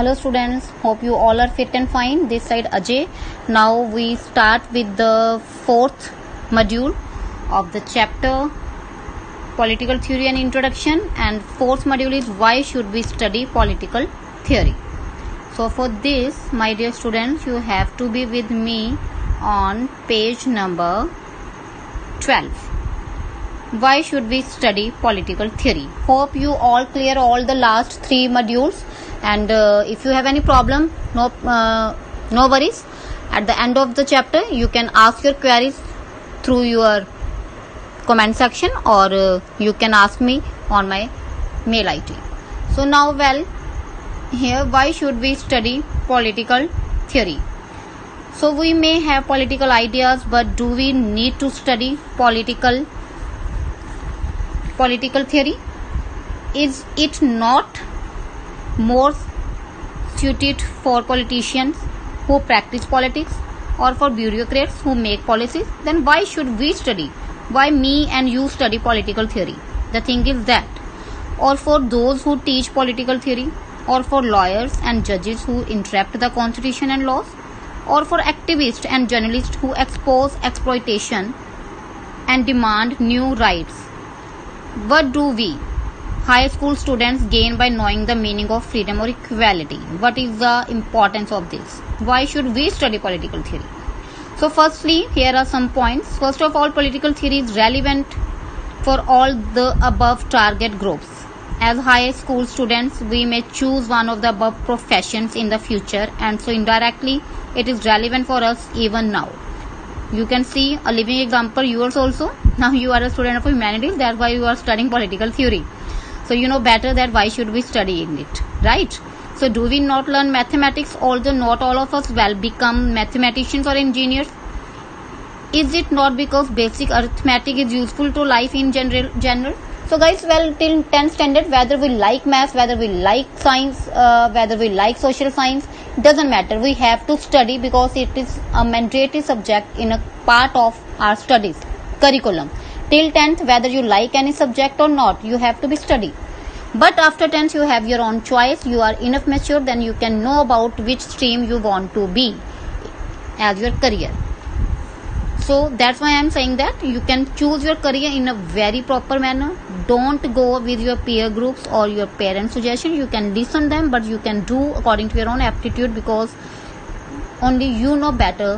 Hello students, hope you all are fit and fine. This side Ajay. Now we start with the fourth module of the chapter Political Theory and Introduction, and fourth module is why should we study political theory. So for this, my dear students, you have to be with me on page number 12. Why should we study political theory? Hope you all clear all the last 3 modules, and if you have any problem, no worries. At the end of the chapter you can ask your queries through your comment section, or you can ask me on my mail ID. So now, here, why should we study political theory? So we may have political ideas, but do we need to study political theory? Is it not more suited for politicians who practice politics or for bureaucrats who make policies? Then why should we study? Why me and you study political theory? The thing is that, or for those who teach political theory, or for lawyers and judges who interpret the constitution and laws, or for activists and journalists who expose exploitation and demand new rights. What do we, high school students, gain by knowing the meaning of freedom or equality? What is the importance of this? Why should we study political theory? So firstly, here are some points. First of all, political theory is relevant for all the above target groups. As high school students, we may choose one of the above professions in the future, and so indirectly it is relevant for us even now. You can see a living example, yours also. Now you are a student of humanities, that's why you are studying political theory. So you know better that why should we study in it, right? So do we not learn mathematics, although not all of us will become mathematicians or engineers? Is it not because basic arithmetic is useful to life in general? So guys, till 10th standard, whether we like maths, whether we like science, whether we like social science, doesn't matter. We have to study because it is a mandatory subject in a part of our studies curriculum. Till 10th, whether you like any subject or not, you have to be study. But after 10th, you have your own choice. You are enough mature, then you can know about which stream you want to be as your career. So that's why I am saying that you can choose your career in a very proper manner. Don't go with your peer groups or your parents' suggestion. You can listen them, but you can do according to your own aptitude, because only you know better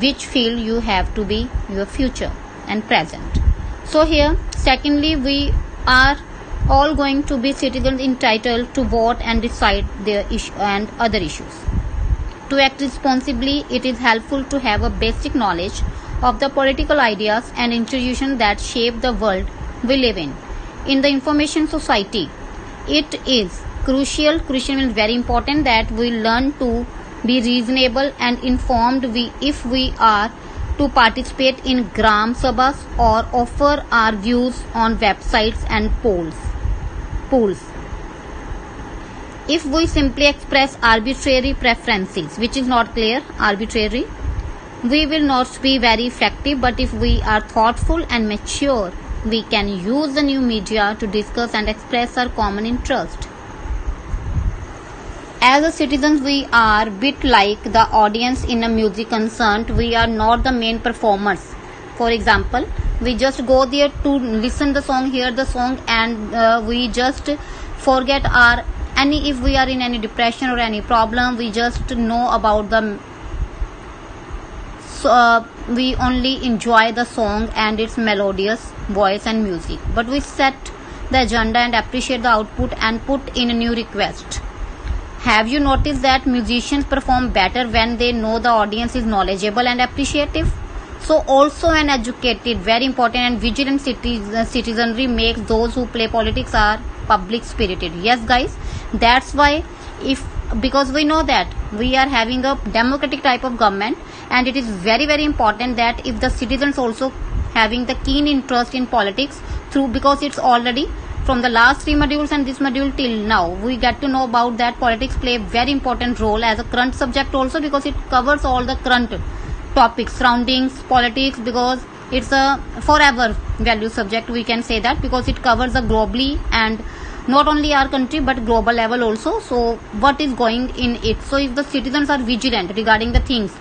which field you have to be your future and present. So here, secondly, we are all going to be citizens entitled to vote and decide their issue and other issues. To act responsibly, it is helpful to have a basic knowledge of the political ideas and institutions that shape the world we live in. In the information society, it is crucial means very important, that we learn to be reasonable and informed if we are to participate in Gram Sabhas or offer our views on websites and polls. If we simply express arbitrary preferences, which is not clear, arbitrary, we will not be very effective. But if we are thoughtful and mature, we can use the new media to discuss and express our common interest. As a citizens, we are a bit like the audience in a music concert. We are not the main performers. For example, we just go there to listen the song, hear the song, and we just forget if we are in any depression or any problem, we just know about them. So we only enjoy the song and its melodious voice and music, but we set the agenda and appreciate the output and put in a new request. Have you noticed that musicians perform better when they know the audience is knowledgeable and appreciative? So also an educated, very important, and vigilant citizenry makes those who play politics are public spirited. Yes guys, that's why, because we know that we are having a democratic type of government, and it is very very important that if the citizens also having the keen interest in politics because it's already from the last 3 modules and this module till now, we get to know about that politics play a very important role as a current subject also, because it covers all the current topics surrounding politics, because it's a forever value subject, we can say that, because it covers the globally and not only our country but global level also. So what is going in it? So if the citizens are vigilant regarding the things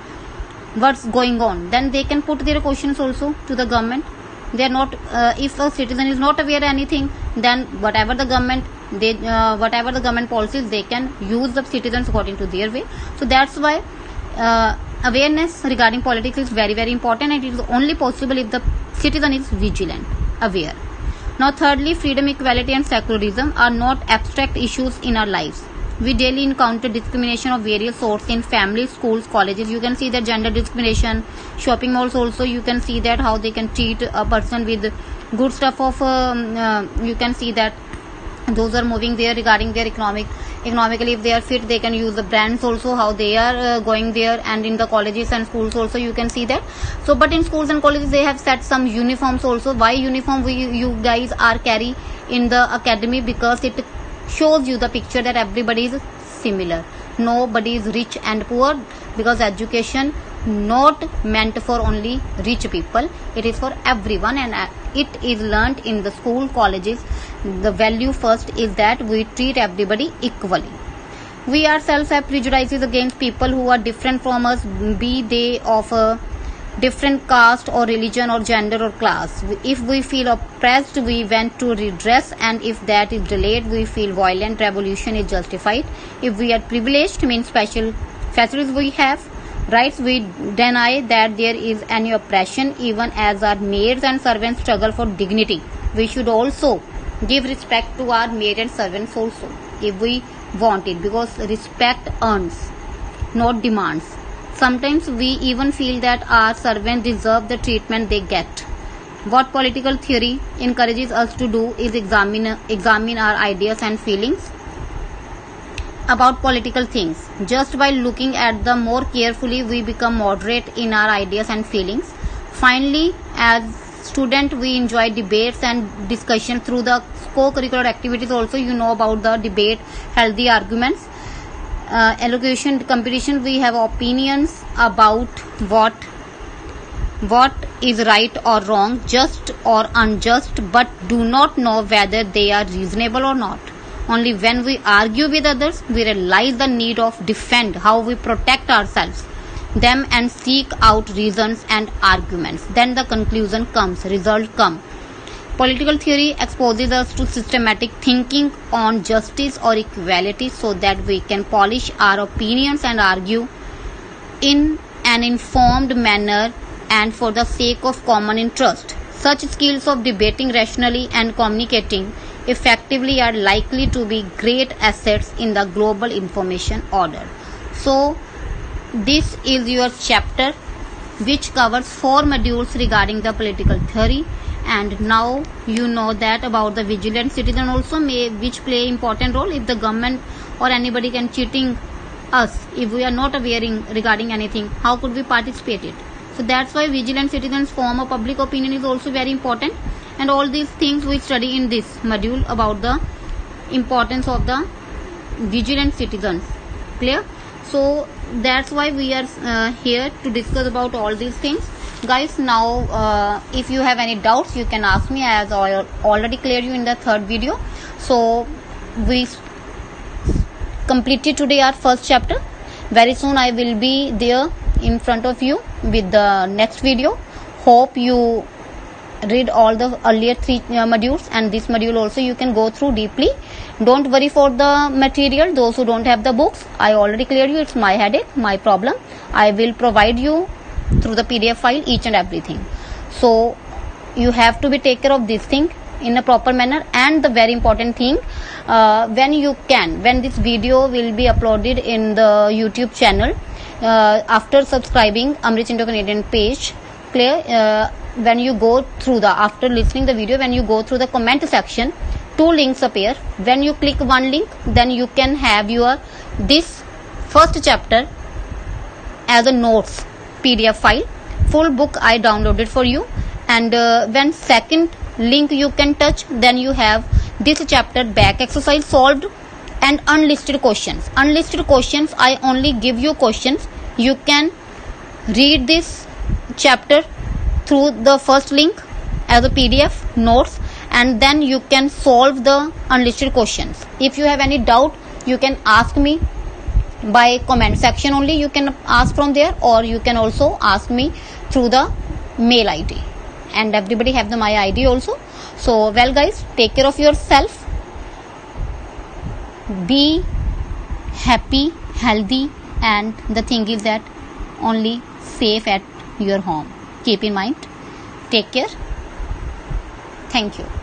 what's going on, then they can put their questions also to the government. They are not if a citizen is not aware anything, then whatever the government policies, they can use the citizens according to their way. So that's why awareness regarding politics is very, very important, and it is only possible if the citizen is vigilant, aware. Now thirdly, freedom, equality and secularism are not abstract issues in our lives. We daily encounter discrimination of various sorts in families, schools, colleges. You can see that gender discrimination, shopping malls also, you can see that how they can treat a person with good stuff of you can see that those are moving there regarding their economically, if they are fit, they can use the brands also, how they are going there. And in the colleges and schools also you can see that. So but in schools and colleges they have set some uniforms also. Why uniform you guys are carry in the academy? Because it shows you the picture that everybody is similar, nobody is rich and poor, because education not meant for only rich people, it is for everyone, and it is learnt in the school, colleges. The value first is that we treat everybody equally. We ourselves have prejudices against people who are different from us, be they of a different caste or religion or gender or class. If we feel oppressed, we went to redress, and if that is delayed, we feel violent revolution is justified. If we are privileged, means special facilities we have, rights, we deny that there is any oppression. Even as our maids and servants struggle for dignity, we should also give respect to our maids and servants also, if we want it, because respect earns, not demands. Sometimes we even feel that our servants deserve the treatment they get. What political theory encourages us to do is examine our ideas and feelings about political things. Just by looking at them more carefully, we become moderate in our ideas and feelings. Finally, as student, we enjoy debates and discussion through the co-curricular activities also. You know about the debate, healthy arguments, elocution competition. We have opinions about what is right or wrong, just or unjust, but do not know whether they are reasonable or not. Only when we argue with others, we realize the need of defend, how we protect ourselves, them, and seek out reasons and arguments. Then the conclusion comes, result come. Political theory exposes us to systematic thinking on justice or equality, so that we can polish our opinions and argue in an informed manner and for the sake of common interest. Such skills of debating rationally and communicating effectively are likely to be great assets in the global information order. So this is your chapter which covers 4 modules regarding the political theory. And now you know that about the vigilant citizen also, which play important role. If the government or anybody can cheating us, if we are not aware regarding anything, how could we participate it? So that's why vigilant citizens form a public opinion is also very important. And all these things we study in this module about the importance of the vigilant citizens. Clear? So that's why we are here to discuss about all these things. Guys, now if you have any doubts, you can ask me, as I already cleared you in the 3rd video. So we completed today our first chapter. Very soon I will be there in front of you with the next video. Hope you read all the earlier 3 modules, and this module also you can go through deeply. Don't worry for the material. Those who don't have the books, I already cleared you. It's my headache, my problem. I will provide you through the PDF file each and everything. So you have to be take care of this thing in a proper manner. And the very important thing, when this video will be uploaded in the YouTube channel, after subscribing Amrit Chinto Canadian page, clear, when you go through after listening the video, when you go through the comment section, 2 links appear. When you click one link, then you can have your this first chapter as a notes PDF file. Full book I downloaded for you. And when second link you can touch, then you have this chapter back exercise solved and unlisted questions. Unlisted questions, I only give you questions. You can read this chapter through the first link as a PDF notes, and then you can solve the unlisted questions. If you have any doubt, you can ask me by comment section only. You can ask from there, or you can also ask me through the mail ID, and everybody have the my ID also. So well guys, take care of yourself, be happy, healthy, and the thing is that only safe at your home. Keep in mind. Take care. Thank you.